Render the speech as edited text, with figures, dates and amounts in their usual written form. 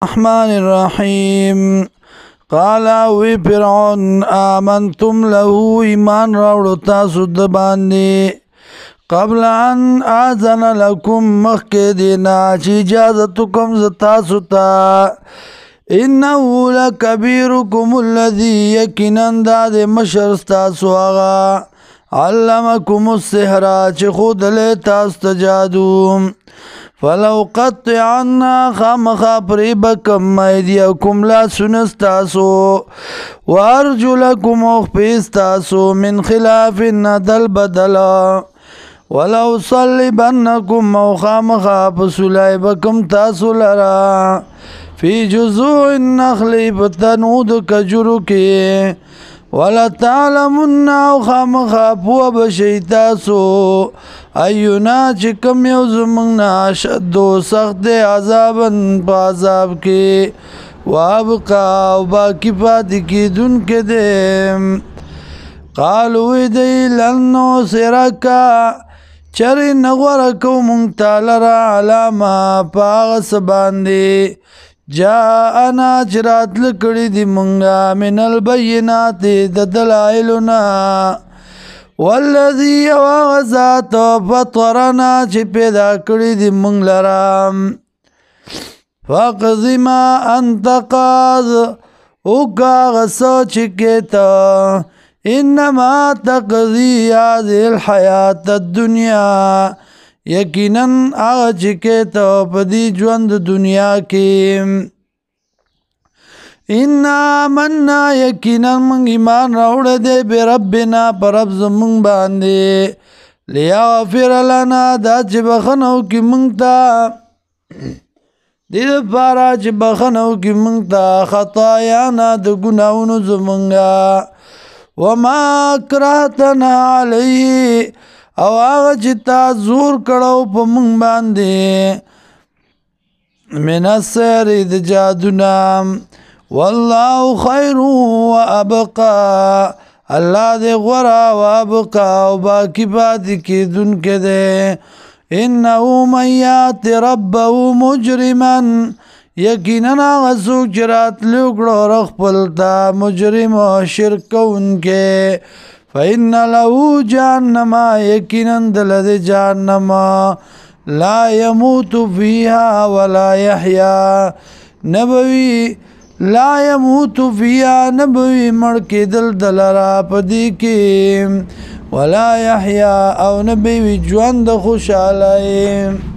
الرحمن الرحیم قال وی فرعون آمنتم له ایمان راوړو تاسو د باندې قبل ان اذن لكم مخکې دینا چې اجازه کوم ز تاسو ته انه لکبیرکم الذی یقینا د مشر تاسو هغه علمکم السحر چې خود له تاسو ته جادو فلو قطعنا خامخا پریبکم ایدیکم لا سنستاسو وارجلکم اخپیستاسو من خلاف ندل بدلا ولو صلبنکم او خامخا پسولائبکم تاسو لرا فی جزوع النخل بتنود کجرو کی ولا تعلمن او خامخا پو بشیتاسو ایونا چې کم یو زمونږ شدو سخت عذابن په عذاب کې وابقا او باقی پاتې کېدونکی دی قالو دی لن نصرکا چرې نه غوره کوو موږ تا لره علامه په هغه څه باندې جاءنا چې راتله کړي دي مونږه من البینات د دلایلونه والذي وغزات فطرنا چې پیدا کړی دی مونږ لرا فقض ما انت قاض او غسو چې کېته انما تقضي هذه الحياة الدنيا یقینا هغه چې کېته په دې ژوند دنیا کې انا مننا یقینا من ایمان راوړ دې به ربنا پر رب زمون باندې لیاغفر لنا دا چې بخنو کې مونږ ته دې لپاره چې بخنو کې مونږ ته خطایانا د ګناونو زمونږه وما کرهتنا علیه او هغه چې تا زور کړو په مونږ باندې من السحر د جادونا والله خیر وابقا الله دې غورا وابقا او باقی پاتې کېدونکی دی انه من یات ربه مجرما یقینا هغه څوک چې راتلو کړو خپل ته مجرم او شرک کوونکی فإن له جهنم یقینا دله د جهنم لا يموت فيها ولا يحيا نبوي لا يموت فيها نبوي مړ کېدل دلرا پدې کې ولا يحيا او نبوي ژوند خوشاله